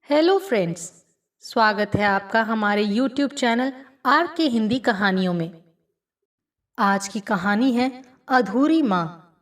Hello friends, स्वागत है आपका हमारे यूट्यूब चैनल आर के हिंदी कहानियों में। आज की कहानी है अधूरी माँ।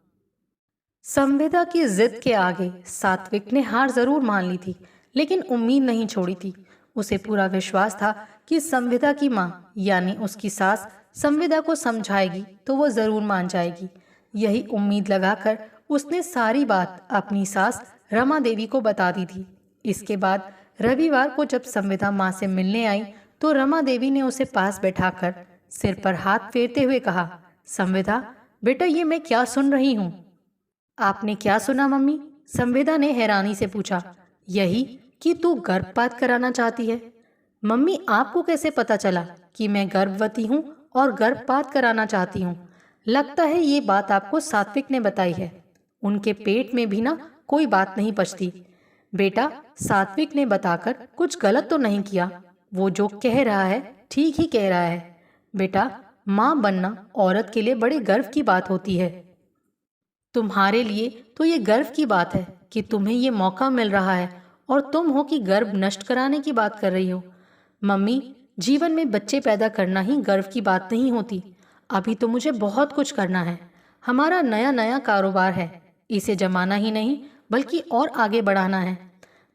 संविदा की जिद के आगे सात्विक ने हार जरूर मान ली थी, लेकिन उम्मीद नहीं छोड़ी थी। उसे पूरा विश्वास था कि संविदा की माँ यानी उसकी सास संविदा को समझाएगी तो वो जरूर मान जाएगी। यही उम्मीद लगाकर उसने सारी बात अपनी सास रमा देवी को बता दी थी। इसके बाद रविवार को जब संविदा माँ से मिलने आई तो रमा देवी ने उसे पास बैठाकर सिर पर हाथ फेरते हुए कहा, संविदा बेटा, ये मैं क्या सुन रही हूँ? आपने क्या सुना मम्मी? संविदा ने हैरानी से पूछा। यही कि तू गर्भपात कराना चाहती है। मम्मी, आपको कैसे पता चला कि मैं गर्भवती हूँ और गर्भपात कराना चाहती हूँ? लगता है ये बात आपको सात्विक ने बताई है। उनके पेट में भी ना कोई बात नहीं पचती। बेटा, सात्विक ने बताकर कुछ गलत तो नहीं किया। वो जो कह रहा है ठीक ही कह रहा है। बेटा, माँ बनना औरत के लिए बड़े गर्व की बात होती है। तुम्हारे लिए तो ये गर्व की बात है कि तुम्हें ये मौका मिल रहा है और तुम हो कि गर्भ नष्ट कराने की बात कर रही हो। मम्मी, जीवन में बच्चे पैदा करना ही गर्व की बात नहीं होती। अभी तो मुझे बहुत कुछ करना है। हमारा नया नया कारोबार है, इसे जमाना ही नहीं बल्कि और आगे बढ़ाना है।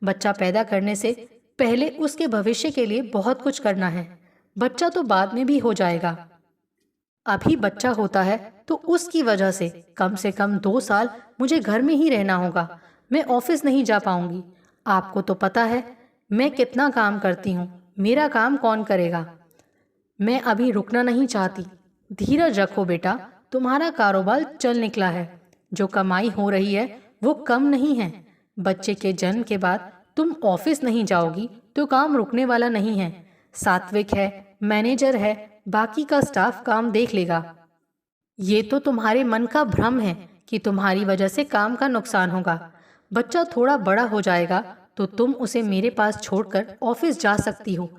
बच्चा पैदा करने से पहले उसके भविष्य के लिए बहुत कुछ करना है। बच्चा तो बाद में भी हो जाएगा। अभी बच्चा होता है तो उसकी वजह से कम 2 साल मुझे घर में ही रहना होगा। मैं ऑफिस नहीं जा पाऊंगी। आपको तो पता है मैं कितना काम करती हूँ। मेरा काम कौन करेगा? मैं अभी रुकना नहीं चाहती। धीरज रखो बेटा, तुम्हारा कारोबार चल निकला है। जो कमाई हो रही है वो कम नहीं है। बच्चे के जन्म के बाद तुम ऑफिस नहीं जाओगी तो काम रुकने वाला नहीं है। सात्विक है, मैनेजर है, बाकी का स्टाफ काम देख लेगा। ये तो तुम्हारे मन का भ्रम है कि तुम्हारी वजह से काम का नुकसान होगा। बच्चा थोड़ा बड़ा हो जाएगा तो तुम उसे मेरे पास छोड़कर ऑफिस जा सकती हो।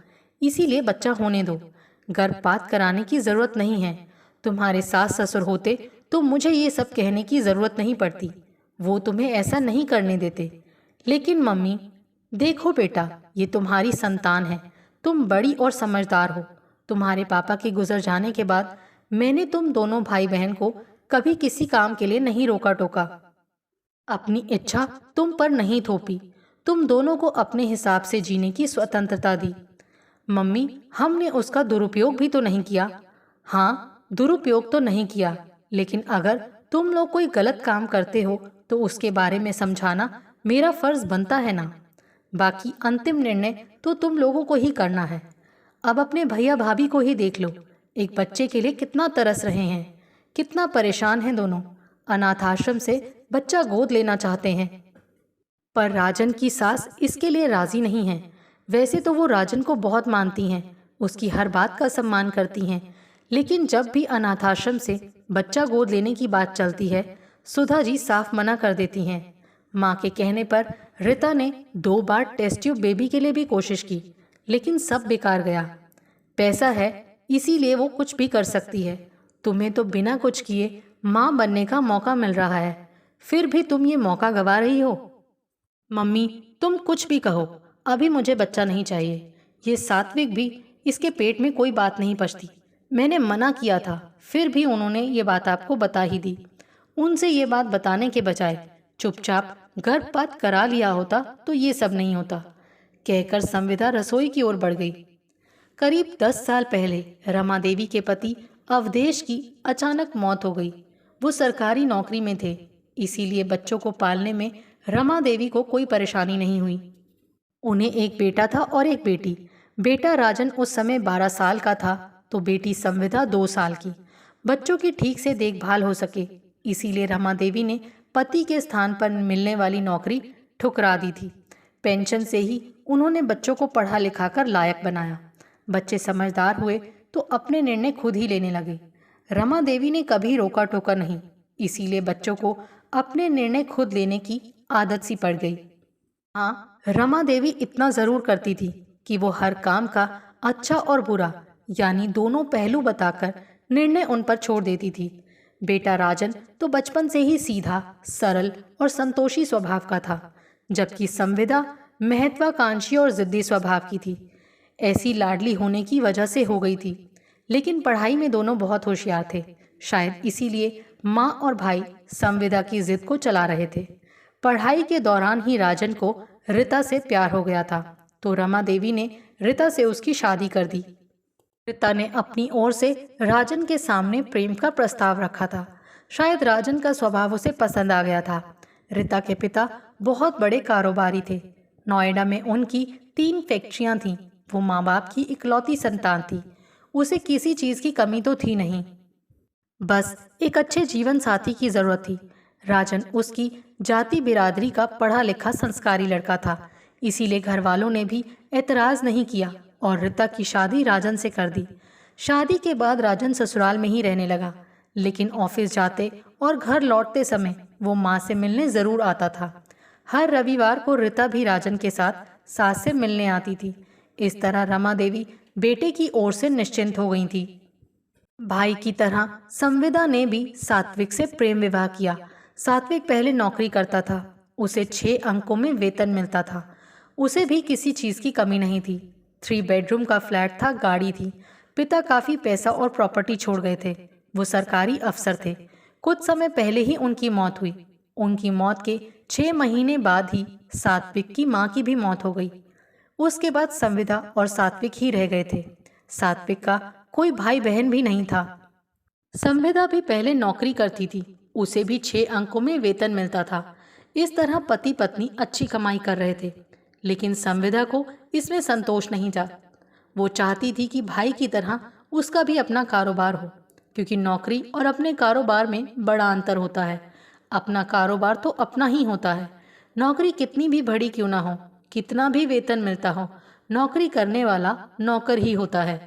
इसीलिए बच्चा होने दो। गर्भपात कराने की जरूरत नहीं है। तुम्हारे सास ससुर होते तो मुझे ये सब कहने की जरूरत नहीं पड़ती। वो तुम्हें ऐसा नहीं करने देते। लेकिन मम्मी, देखो बेटा, ये तुम्हारी संतान है। तुम बड़ी और समझदार हो। तुम्हारे पापा के गुजर जाने के बाद मैंने तुम दोनों भाई बहन को कभी किसी काम के लिए नहीं रोका टोका। अपनी इच्छा तुम पर नहीं थोपी। तुम दोनों को अपने हिसाब से जीने की स्वतंत्रता दी। मम्मी, हमने उसका दुरुपयोग भी तो नहीं किया। हाँ, दुरुपयोग तो नहीं किया, लेकिन अगर तुम लोग कोई गलत काम करते हो तो उसके बारे में समझाना मेरा फर्ज बनता है ना। बाकी अंतिम निर्णय तो तुम लोगों को ही करना है। अब अपने भैया भाभी को ही देख लो। एक बच्चे के लिए कितना तरस रहे हैं, कितना परेशान हैं दोनों। अनाथ आश्रम से बच्चा गोद लेना चाहते हैं, पर राजन की सास इसके लिए राजी नहीं है। वैसे तो वो राजन को बहुत मानती हैं, उसकी हर बात का सम्मान करती हैं, लेकिन जब भी अनाथ आश्रम से बच्चा गोद लेने की बात चलती है, सुधा जी साफ मना कर देती हैं। माँ के कहने पर रीता ने 2 बार टेस्ट ट्यूब बेबी के लिए भी कोशिश की, लेकिन सब बेकार गया। पैसा है इसीलिए वो कुछ भी कर सकती है। तुम्हें तो बिना कुछ किए माँ बनने का मौका मिल रहा है, फिर भी तुम ये मौका गवा रही हो। मम्मी, तुम कुछ भी कहो, अभी मुझे बच्चा नहीं चाहिए। ये सात्विक भी, इसके पेट में कोई बात नहीं पचती। मैंने मना किया था, फिर भी उन्होंने ये बात आपको बता ही दी। उनसे ये बात बताने के बजाय चुपचाप गर्भपात करा लिया होता तो ये सब नहीं होता, कहकर संविदा रसोई की ओर बढ़ गई। करीब 10 साल पहले रमा देवी के पति अवधेश की अचानक मौत हो गई। वो सरकारी नौकरी में थे, इसीलिए बच्चों को पालने में रमा देवी को कोई परेशानी नहीं हुई। उन्हें एक बेटा था और एक बेटी। बेटा राजन उस समय 12 साल का था तो बेटी संविदा 2 साल की। बच्चों की ठीक से देखभाल हो सके, इसीलिए रमा देवी ने पति के स्थान पर मिलने वाली नौकरी ठुकरा दी थी। पेंशन से ही उन्होंने बच्चों को पढ़ा लिखा कर लायक बनाया। बच्चे समझदार हुए तो अपने निर्णय खुद ही लेने लगे। रमा देवी ने कभी रोका टोका नहीं, इसीलिए बच्चों को अपने निर्णय खुद लेने की आदत सी पड़ गई। हाँ, रमा देवी इतना जरूर करती थी कि वो हर काम का अच्छा और बुरा यानी दोनों पहलू बताकर निर्णय उन पर छोड़ देती थी। बेटा राजन तो बचपन से ही सीधा, सरल और संतोषी स्वभाव का था, जबकि संविदा महत्वाकांक्षी और जिद्दी स्वभाव की थी। ऐसी लाडली होने की वजह से हो गई थी, लेकिन पढ़ाई में दोनों बहुत होशियार थे। शायद इसीलिए माँ और भाई संविदा की जिद को चला रहे थे। पढ़ाई के दौरान ही राजन को रीता से प्यार हो गया था, तो रमा देवी ने रीता से उसकी शादी कर दी। रीता ने अपनी ओर से राजन के सामने प्रेम का प्रस्ताव रखा था। शायद राजन का स्वभाव उसे पसंद आ गया था। रीता के पिता बहुत बड़े कारोबारी थे। नोएडा में उनकी 3 फैक्ट्रियां थीं। वो माँ बाप की इकलौती संतान थी। उसे किसी चीज की कमी तो थी नहीं, बस एक अच्छे जीवन साथी की जरूरत थी। राजन उसकी जाति बिरादरी का पढ़ा लिखा संस्कारी लड़का था, इसीलिए घर वालों ने भी एतराज नहीं किया और रीता की शादी राजन से कर दी। शादी के बाद राजन ससुराल में ही रहने लगा, लेकिन ऑफिस जाते और घर लौटते समय वो माँ से मिलने जरूर आता था। हर रविवार को रीता भी राजन के साथ सास से मिलने आती थी। इस तरह रमा देवी बेटे की ओर से निश्चिंत हो गई थी। भाई की तरह संविदा ने भी सात्विक से प्रेम विवाह किया। सात्विक पहले नौकरी करता था। उसे 6 अंकों में वेतन मिलता था। उसे भी किसी चीज की कमी नहीं थी। 3 बेडरूम का फ्लैट था, गाड़ी थी। पिता काफी पैसा और प्रॉपर्टी छोड़ गए थे। वो सरकारी अफसर थे। कुछ समय पहले ही उनकी मौत हुई। उनकी मौत के 6 महीने बाद ही सात्विक की माँ की भी मौत हो गई। उसके बाद संविदा और सात्विक ही रह गए थे। सात्विक का कोई भाई बहन भी नहीं था। संविदा भी पहले नौकरी करती थी। उसे भी 6 अंकों में वेतन मिलता था। इस तरह पति पत्नी अच्छी कमाई कर रहे थे, लेकिन संविदा को इसमें संतोष नहीं था। वो चाहती थी कि भाई की तरह उसका भी अपना कारोबार हो, क्योंकि नौकरी और अपने कारोबार में बड़ा अंतर होता है। अपना कारोबार तो अपना ही होता है। नौकरी कितनी भी बड़ी क्यों ना हो, कितना भी वेतन मिलता हो, नौकरी करने वाला नौकर ही होता है।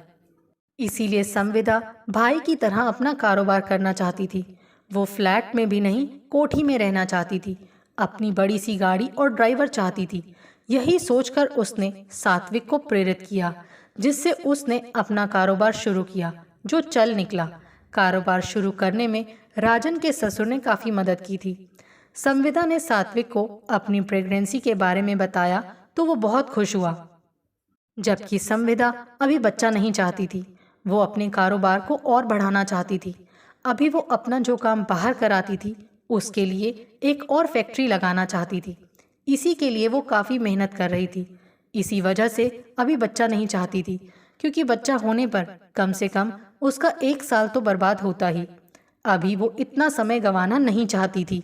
इसीलिए संविदा भाई की तरह अपना कारोबार करना चाहती थी। वो फ्लैट में भी नहीं, कोठी में रहना चाहती थी। अपनी बड़ी सी गाड़ी और ड्राइवर चाहती थी। यही सोचकर उसने सात्विक को प्रेरित किया, जिससे उसने अपना कारोबार शुरू किया, जो चल निकला। कारोबार शुरू करने में राजन के ससुर ने काफी मदद की थी। संविदा ने सात्विक को अपनी प्रेगनेंसी के बारे में बताया तो वो बहुत खुश हुआ, जबकि संविदा अभी बच्चा नहीं चाहती थी। वो अपने कारोबार को और बढ़ाना चाहती थी। अभी वो अपना जो काम बाहर कराती थी, उसके लिए एक और फैक्ट्री लगाना चाहती थी। इसी के लिए वो काफ़ी मेहनत कर रही थी। इसी वजह से अभी बच्चा नहीं चाहती थी, क्योंकि बच्चा होने पर कम से कम उसका 1 साल तो बर्बाद होता ही। अभी वो इतना समय गंवाना नहीं चाहती थी।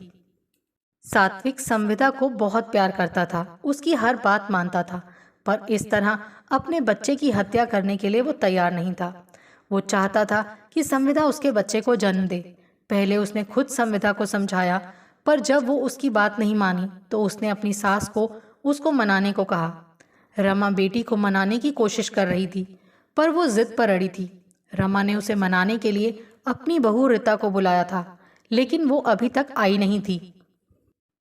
सात्विक संविदा को बहुत प्यार करता था, उसकी हर बात मानता था, पर इस तरह अपने बच्चे की हत्या करने के लिए वो तैयार नहीं था। वो चाहता था कि संविदा उसके बच्चे को जन्म दे। पहले उसने खुद संविदा को समझाया, पर जब वो उसकी बात नहीं मानी तो उसने अपनी सास को उसको मनाने को कहा। रमा बेटी को मनाने की कोशिश कर रही थी, पर वो जिद पर अड़ी थी। रमा ने उसे मनाने के लिए अपनी बहू रीता को बुलाया था, लेकिन वो अभी तक आई नहीं थी।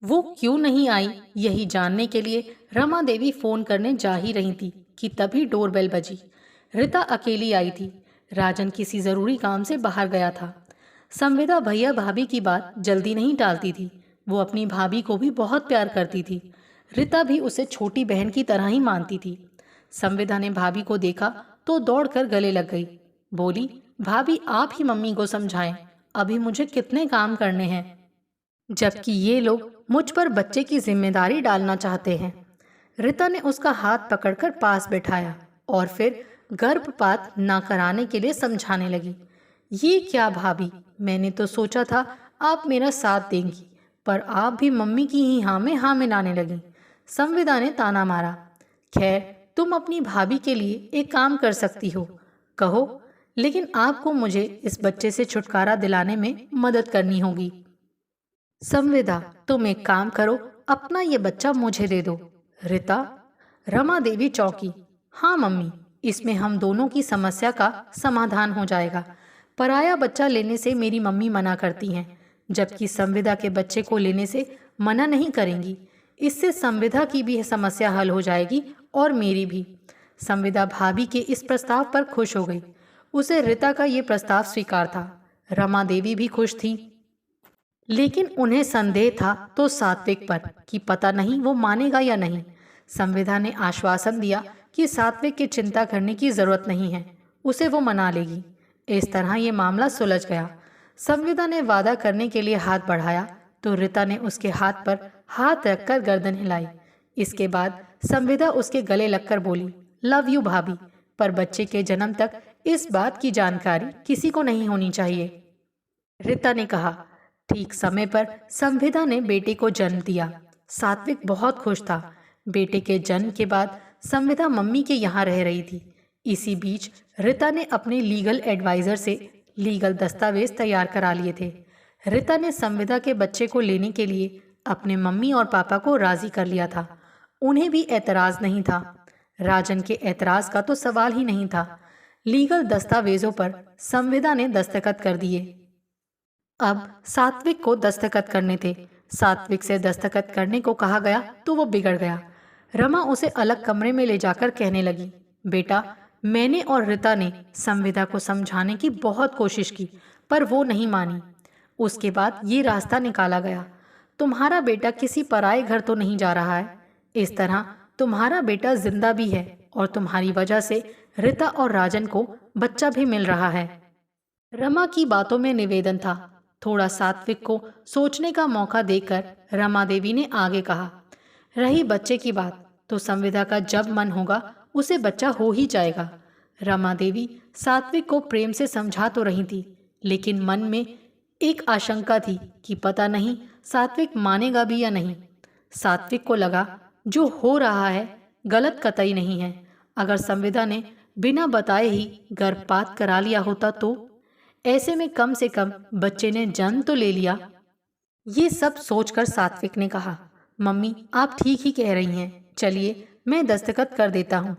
वो क्यों नहीं आई, यही जानने के लिए रमा देवी फोन करने जा ही रही थी कि तभी डोरबेल बजी। रीता अकेली आई थी। राजन किसी जरूरी काम से बाहर गया था। संविदा भैया भाभी की बात जल्दी नहीं टालती थी। वो अपनी भाभी को भी बहुत प्यार करती थी। रीता भी उसे छोटी बहन की तरह ही मानती थी। संविदा ने भाभी को देखा तो दौड़कर गले लग गई। बोली, भाभी आप ही मम्मी को समझाएं, अभी मुझे कितने काम करने हैं, जबकि ये लोग मुझ पर बच्चे की जिम्मेदारी डालना चाहते हैं। रीता ने उसका हाथ पकड़कर पास बैठाया और फिर गर्भपात ना कराने के लिए समझाने लगी। ये क्या भाभी, मैंने तो सोचा था आप मेरा साथ देंगी, पर आप भी मम्मी की ही हाँ में मिलाने लगी। संविदा ने ताना मारा। खैर, तुम अपनी भाभी के लिए एक काम कर सकती हो, कहो, लेकिन आपको मुझे इस बच्चे से छुटकारा दिलाने में मदद करनी होगी। संविदा, तुम एक काम करो, अपना ये बच्चा मुझे दे दो। रीता। रमा देवी चौंकी। हाँ मम्मी, इसमें हम दोनों की समस्या का समाधान हो जाएगा। पराया बच्चा लेने से मेरी मम्मी मना करती हैं, जबकि संविदा के बच्चे को लेने से मना नहीं करेंगी। इससे संविदा की भी समस्या हल हो जाएगी और मेरी भी। संविदा भाभी के इस प्रस्ताव पर खुश हो गई। उसे रीता का ये प्रस्ताव स्वीकार था। रमा देवी भी खुश थी, लेकिन उन्हें संदेह था तो सात्विक पर कि पता नहीं वो मानेगा या नहीं। संविदा ने आश्वासन दिया कि सात्विक की चिंता करने की जरूरत नहीं है, उसे वो मना लेगी। इस तरह ये मामला सुलझ गया। संविदा ने वादा करने के लिए हाथ बढ़ाया तो रीता ने उसके हाथ पर हाथ रखकर गर्दन हिलाई। इसके बाद संविदा उसके गले लगकर बोली, लव यू भाभी, पर बच्चे के जन्म तक इस बात की जानकारी किसी को नहीं होनी चाहिए। रीता ने कहा। ठीक समय पर संविदा ने बेटे को जन्म दिया। सात्विक बहुत खुश था। बेटे के जन्म के बाद संविदा मम्मी के यहाँ रह रही थी। इसी बीच रीता ने अपने लीगल एडवाइजर से लीगल दस्तावेज तैयार करा लिए थे। रीता ने संविदा के बच्चे को लेने के लिए अपने मम्मी और पापा को राजी कर लिया था। उन्हें भी एतराज नहीं था। राजन के एतराज का तो सवाल ही नहीं था। लीगल दस्तावेजों पर संविदा ने दस्तखत कर दिए। अब सात्विक को दस्तखत करने थे। सात्विक से दस्तखत करने को कहा गया तो वो बिगड़ गया। रमा उसे अलग कमरे में ले जाकर कहने लगी, बेटा, मैंने और रीता ने संविदा को समझाने की बहुत कोशिश की, पर वो नहीं मानी। उसके बाद ये रास्ता निकाला गया, तुम्हारा बेटा किसी पराये घर तो नहीं जा रहा है। इस तरह तुम्हारा बेटा जिंदा भी है और तुम्हारी वजह से रीता और राजन को बच्चा भी मिल रहा है। रमा की बातों में निवेदन था। थोड़ा सात्विक को सोचने का मौका देकर रमा देवी ने आगे कहा, रही बच्चे की बात, तो संविदा का जब मन होगा उसे बच्चा हो ही जाएगा। रमा देवी सात्विक को प्रेम से समझा तो रही थी, लेकिन मन में एक आशंका थी कि पता नहीं सात्विक मानेगा भी या नहीं। सात्विक को लगा जो हो रहा है गलत कतई नहीं है। अगर संविदा ने बिना बताए ही गर्भपात करा लिया होता तो ऐसे में कम से कम बच्चे ने जन्म तो ले लिया। ये सब सोचकर सात्विक ने कहा, मम्मी आप ठीक ही कह रही हैं, चलिए मैं दस्तखत कर देता हूँ।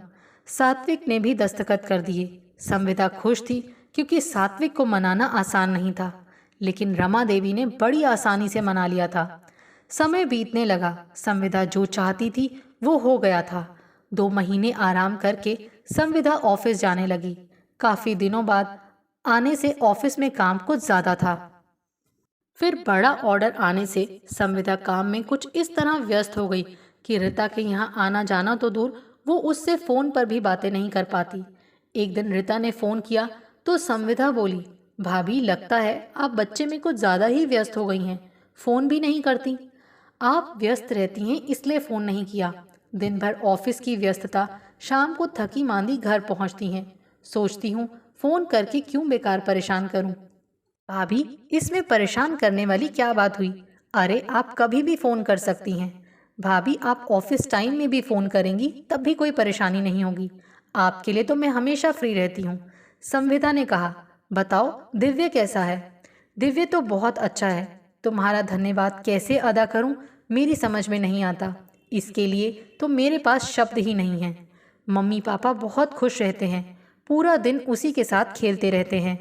सात्विक ने भी दस्तखत कर दिए। संविदा खुश थी क्योंकि सात्विक को मनाना आसान नहीं था, लेकिन रमा देवी ने बड़ी आसानी से मना लिया था। समय बीतने लगा। संविदा जो चाहती थी वो हो गया था। 2 महीने आराम करके संविदा ऑफिस जाने लगी। काफी दिनों बाद आने से ऑफिस में काम कुछ ज्यादा था। फिर बड़ा ऑर्डर आने से संविदा काम में कुछ इस तरह व्यस्त हो गई कि रीता के यहाँ आना जाना तो दूर, वो उससे फोन पर भी बातें नहीं कर पाती। एक दिन रीता ने फोन किया तो संविदा बोली, भाभी लगता है आप बच्चे में कुछ ज्यादा ही व्यस्त हो गई हैं, फोन भी नहीं करती। आप व्यस्त रहती हैं इसलिए फोन नहीं किया। दिन भर ऑफिस की व्यस्तता, शाम को थकी मांदी घर पहुंचती हैं। सोचती हूँ फोन करके क्यों बेकार परेशान करूं। भाभी इसमें परेशान करने वाली क्या बात हुई? अरे आप कभी भी फोन कर सकती हैं। भाभी आप ऑफिस टाइम में भी फोन करेंगी तब भी कोई परेशानी नहीं होगी। आपके लिए तो मैं हमेशा फ्री रहती हूँ। संविदा ने कहा, बताओ दिव्य कैसा है? दिव्य तो बहुत अच्छा है। तुम्हारा धन्यवाद कैसे अदा करूँ मेरी समझ में नहीं आता। इसके लिए तो मेरे पास शब्द ही नहीं हैं। मम्मी पापा बहुत खुश रहते हैं, पूरा दिन उसी के साथ खेलते रहते हैं।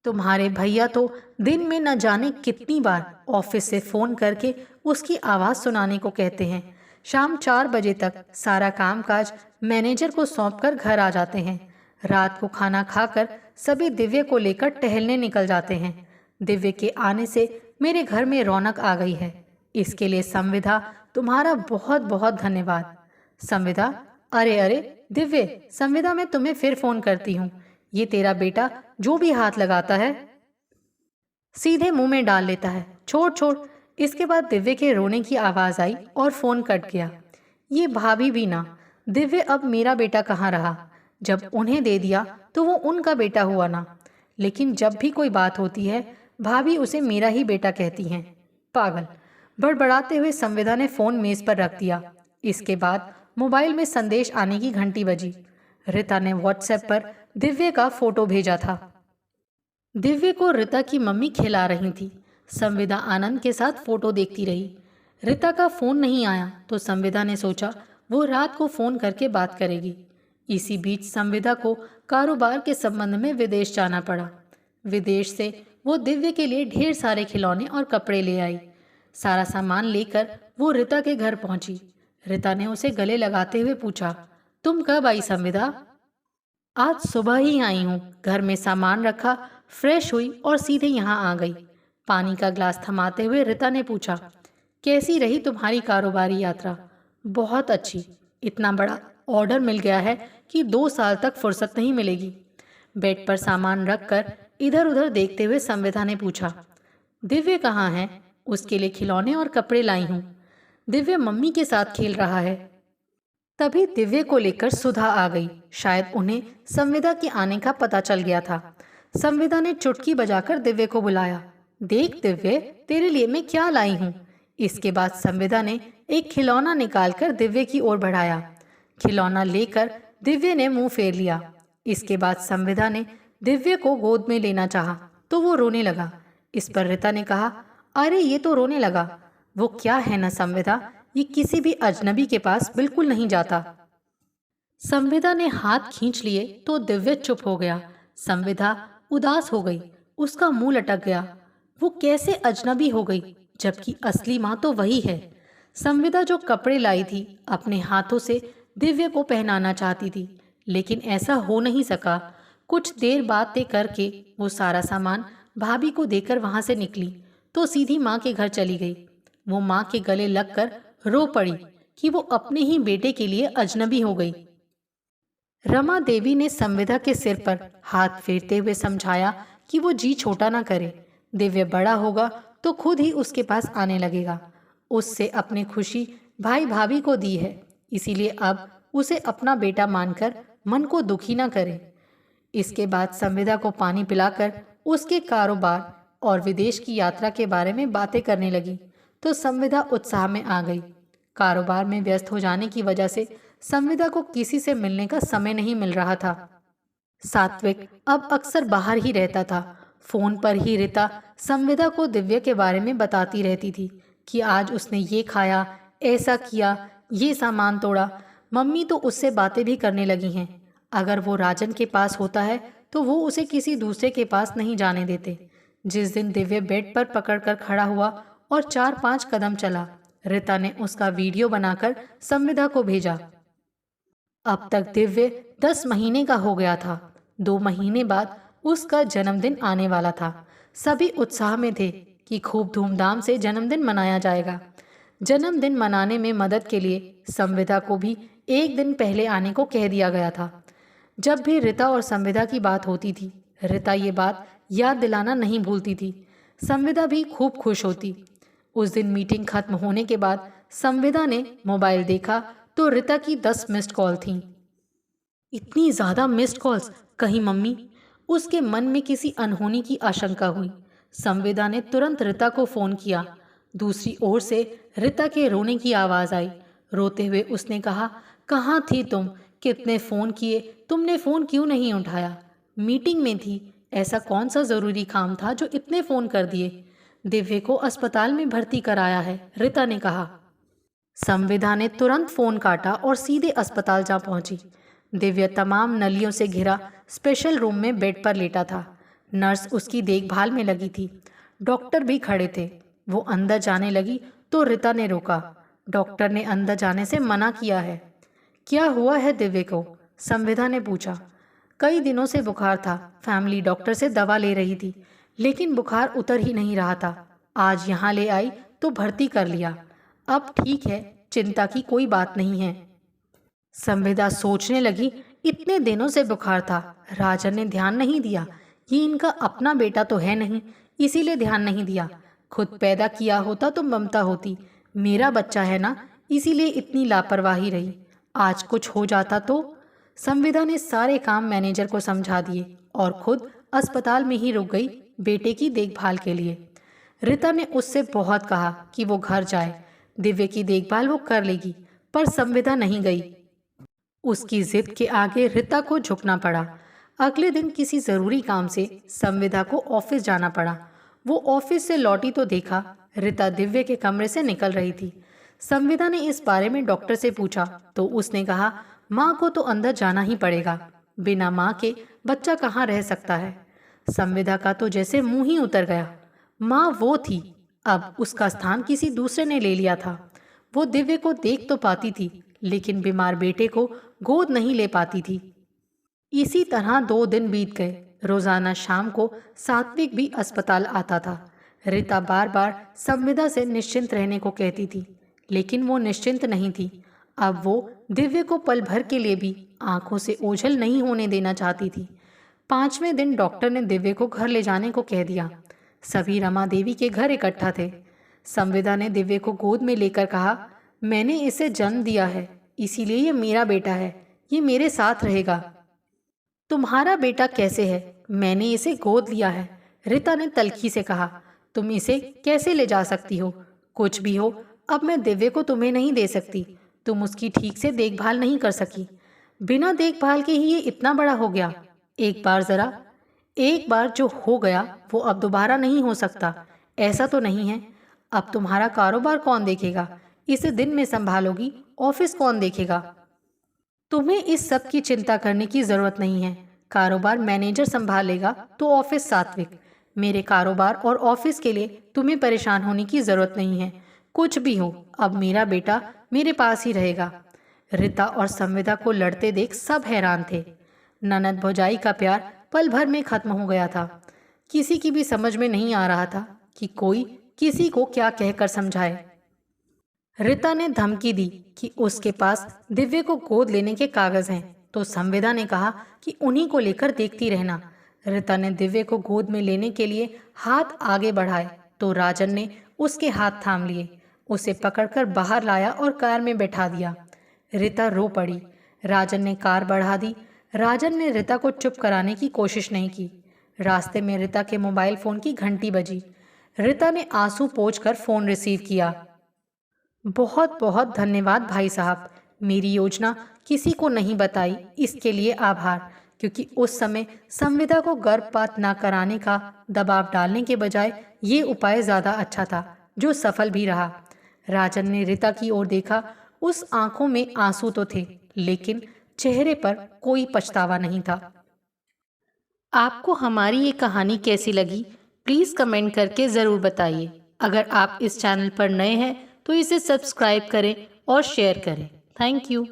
तुम्हारे भैया तो दिन में न जाने कितनी बार ऑफिस से फोन करके उसकी आवाज़ सुनाने को कहते हैं। शाम 4 बजे तक सारा कामकाज मैनेजर को सौंपकर घर आ जाते हैं। रात को खाना खाकर सभी दिव्य को लेकर टहलने निकल जाते हैं। दिव्य के आने से मेरे घर में रौनक आ गई है। इसके लिए संविदा तुम्हारा बहुत बहुत धन्यवाद। संविदा, अरे अरे दिव्य, संविदा मैं तुम्हें फिर फोन करती हूँ। ये तेरा बेटा जो भी हाथ लगाता है सीधे मुंह में डाल लेता है। छोड़ छोड़। इसके बाद दिव्य के रोने की आवाज आई और फोन कट गया। ये भाभी भी ना, दिव्य अब मेरा बेटा कहाँ रहा? जब उन्हें दे दिया तो वो उनका बेटा हुआ ना। लेकिन जब भी कोई बात होती है भाभी उसे मेरा ही बेटा कहती हैं। पागल। बड़बड़ाते हुए संविदा ने फोन मेज पर रख दिया। इसके बाद मोबाइल में संदेश आने की घंटी बजी। रीता ने व्हाट्सएप पर दिव्य का फोटो भेजा था। दिव्य को रीता की मम्मी खिला रही थी। संविदा आनंद के साथ फोटो देखती रही। रीता का फोन नहीं आया तो संविदा ने सोचा वो रात को फोन करके बात करेगी। इसी बीच संविदा को कारोबार के संबंध में विदेश जाना पड़ा। विदेश से वो दिव्य के लिए ढेर सारे खिलौने और कपड़े ले आई। सारा सामान लेकर वो रीता के घर पहुंची। रीता ने उसे गले लगाते हुए पूछा, तुम कब आई संविदा? आज सुबह ही आई हूँ। घर में सामान रखा, फ्रेश हुई और सीधे यहाँ आ गई। पानी का ग्लास थमाते हुए रीता ने पूछा, कैसी रही तुम्हारी कारोबारी यात्रा? बहुत अच्छी। इतना बड़ा ऑर्डर मिल गया है कि 2 साल तक फुर्सत नहीं मिलेगी। बेड पर सामान रखकर इधर उधर देखते हुए संविदा ने पूछा, दिव्य कहाँ है? उसके लिए खिलौने और कपड़े लाई हूँ। दिव्य मम्मी के साथ खेल रहा है। तभी दिव्य को लेकर सुधा आ गई। शायद उन्हें संविदा के आने का पता चल गया था। संविदा ने चुटकी बजाकर दिव्य को बुलाया। देख दिव्य, तेरे लिए मैं क्या लाई हूँ। इसके बाद संविदा ने एक खिलौना निकालकर दिव्य की ओर बढ़ाया। खिलौना लेकर दिव्य ने मुंह फेर लिया। इसके बाद संविदा ने दिव्य को गोद में लेना चाहा तो वो रोने लगा। इस पर रीता ने कहा, अरे ये तो रोने लगा। वो क्या है ना संविदा, ये किसी भी अजनबी के पास बिल्कुल नहीं जाता। संविदा ने हाथ खींच लिए तो दिव्य चुप हो गया। संविदा उदास हो गई। उसका मुंह लटक गया। वो कैसे अजनबी हो गई, जबकि असली माँ तो वही है। संविदा जो कपड़े लाई थी अपने हाथों से दिव्य को पहनाना चाहती थी, लेकिन ऐसा हो नहीं सका। कुछ देर बातें करके वो सारा सामान भाभी को देकर वहां से निकली तो सीधी माँ के घर चली गई। वो माँ के गले लगकर रो पड़ी कि वो अपने ही बेटे के लिए अजनबी हो गई। रमा देवी ने संविदा के सिर पर हाथ फेरते हुए समझाया कि वो जी छोटा ना करे। दिव्य बड़ा होगा तो खुद ही उसके पास आने लगेगा। उससे अपनी खुशी भाई भाभी को दी है, इसीलिए अब उसे अपना बेटा मानकर मन को दुखी ना करे। इसके बाद संविदा को पानी पिलाकर उसके कारोबार और विदेश की यात्रा के बारे में बातें करने लगी तो संविदा उत्साह में आ गई। कारोबार में व्यस्त हो जाने की वजह से संविदा को किसी से मिलने का समय नहीं मिल रहा था। सात्विक अब अक्सर बाहर ही रहता था। फोन पर ही रीता संविदा को दिव्य के बारे में बताती रहती थी कि आज उसने ये खाया, ऐसा किया, ये सामान तोड़ा। मम्मी तो उससे बातें भी करने लगी हैं। अगर वो राजन के पास होता है तो वो उसे किसी दूसरे के पास नहीं जाने देते। जिस दिन दिव्य बेड पर पकड़कर खड़ा हुआ और 4-5 कदम चला, रीता ने उसका वीडियो बनाकर संविदा को भेजा। अब तक दिव्य 10 महीने का हो गया था। 2 महीने बाद उसका जन्मदिन आने वाला था। सभी उत्साह में थे कि खूब धूमधाम से जन्मदिन मनाया जाएगा। जन्मदिन मनाने में मदद के लिए संविदा को भी एक दिन पहले आने को कह दिया गया था। जब भी रीता और संविदा की बात होती थी, रीता ये बात याद दिलाना नहीं भूलती थी। संविदा भी खूब खुश होती। उस दिन मीटिंग खत्म होने के बाद संविदा ने मोबाइल देखा तो रीता की 10 मिस्ड कॉल थीं। इतनी ज्यादा मिस्ड कॉल्स, कहीं मम्मी? उसके मन में किसी अनहोनी की आशंका हुई। संविदा ने तुरंत रीता को फोन किया। दूसरी ओर से रीता के रोने की आवाज आई। रोते हुए उसने कहा, कहाँ थी तुम? कितने फोन किए, तुमने फोन क्यों नहीं उठाया? मीटिंग में थी। ऐसा कौन सा जरूरी काम था जो इतने फोन कर दिए? दिव्य को अस्पताल में भर्ती कराया है, रीता ने कहा। संविदा ने तुरंत फोन काटा और सीधे अस्पताल जा पहुंची। दिव्य तमाम नलियों से घिरा स्पेशल रूम में बेड पर लेटा था। नर्स उसकी देखभाल में लगी थी। डॉक्टर भी खड़े थे। वो अंदर जाने लगी तो रीता ने रोका। डॉक्टर ने अंदर जाने से मना किया है। क्या हुआ है दिव्य को? संविदा ने पूछा। कई दिनों से बुखार था। फैमिली डॉक्टर से दवा ले रही थी, लेकिन बुखार उतर ही नहीं रहा था। आज यहाँ ले आई तो भर्ती कर लिया। अब ठीक है, चिंता की कोई बात नहीं है। संविदा सोचने लगी, इतने दिनों से बुखार था, राजन ने ध्यान नहीं दिया। ये इनका अपना बेटा तो है नहीं, इसीलिए ध्यान नहीं दिया। खुद पैदा किया होता तो ममता होती। मेरा बच्चा है ना, इसीलिए इतनी लापरवाही रही। आज कुछ हो जाता तो? संविदा ने सारे काम मैनेजर को समझा दिए और खुद अस्पताल में ही रुक गई बेटे की देखभाल के लिए। रीता ने उससे बहुत कहा कि वो घर जाए, दिव्य की देखभाल वो कर लेगी, पर संविदा नहीं गई। उसकी जिद के आगे रीता को झुकना पड़ा। अगले दिन किसी जरूरी काम से संविदा को ऑफिस जाना पड़ा। वो ऑफिस से लौटी तो देखा रीता दिव्य के कमरे से निकल रही थी। संविदा ने इस बारे में डॉक्टर से पूछा तो उसने कहा, माँ को तो अंदर जाना ही पड़ेगा। बिना माँ के बच्चा कहाँ रह सकता है? संविदा का तो जैसे मुंह ही उतर गया। माँ वो थी, अब उसका स्थान किसी दूसरे ने ले लिया था। वो दिव्य को देख तो पाती थी, लेकिन बीमार बेटे को गोद नहीं ले पाती थी। इसी तरह 2 दिन बीत गए। रोजाना शाम को सात्विक भी अस्पताल आता था। रीता बार बार संविदा से निश्चिंत रहने को कहती थी, लेकिन वो निश्चिंत नहीं थी। अब वो दिव्य को पल भर के लिए भी आंखों से ओझल नहीं होने देना चाहती थी। 5वें दिन डॉक्टर ने दिव्य को घर ले जाने को कह दिया। सभी रमा देवी के घर इकट्ठा थे। संविदा ने दिव्य को गोद में लेकर कहा, मैंने इसे जन्म दिया है, इसीलिए ये मेरा बेटा है, ये मेरे साथ रहेगा। तुम्हारा बेटा कैसे है? मैंने इसे गोद लिया है, रीता ने तल्खी से कहा। तुम इसे कैसे ले जा सकती हो? कुछ भी हो, अब मैं दिव्य को तुम्हें नहीं दे सकती। तुम उसकी ठीक से देखभाल नहीं कर सकी। बिना देखभाल के ही ये इतना बड़ा हो गया। एक बार जो हो गया वो अब दोबारा नहीं हो सकता। ऐसा तो नहीं है? अब तुम्हारा कारोबार कौन देखेगा? इसे दिन में संभालोगी, ऑफिस कौन देखेगा? तुम्हें इस सब की चिंता करने की जरूरत नहीं है। कारोबार मैनेजर संभालेगा तो ऑफिस सात्विक। मेरे कारोबार और ऑफिस के लिए तुम्हें परेशान होने की जरूरत नहीं है। कुछ भी हो, अब मेरा बेटा मेरे पास ही रहेगा। रीता और संविदा को लड़ते देख सब हैरान थे। ननद भौजाई का प्यार पल भर में खत्म हो गया था। किसी की भी समझ में नहीं आ रहा था कि कोई किसी को क्या कहकर समझाए। रीता ने धमकी दी कि उसके पास दिव्य को गोद लेने के कागज हैं, तो संविदा ने कहा कि उन्हीं को लेकर देखती रहना। रीता ने दिव्य को गोद में लेने के लिए हाथ आगे बढ़ाए तो राजन ने उसके हाथ थाम लिए, उसे पकड़कर बाहर लाया और कार में बैठा दिया। रीता रो पड़ी। राजन ने कार बढ़ा दी। राजन ने रीता को चुप कराने की कोशिश नहीं की। रास्ते में रीता के मोबाइल फोन की घंटी बजी। रीता ने आंसू पोंछकर फोन रिसीव किया। बहुत बहुत धन्यवाद भाई साहब, मेरी योजना किसी को नहीं बताई, इसके लिए आभार। क्योंकि उस समय संविदा को गर्भपात न कराने का दबाव डालने के बजाय ये उपाय ज़्यादा अच्छा था, जो सफल भी रहा। राजन ने रीता की ओर देखा। उस आंखों में आंसू तो थे, लेकिन चेहरे पर कोई पछतावा नहीं था। आपको हमारी ये कहानी कैसी लगी, प्लीज़ कमेंट करके ज़रूर बताइए। अगर आप इस चैनल पर नए हैं तो इसे सब्सक्राइब करें और शेयर करें। Thank you.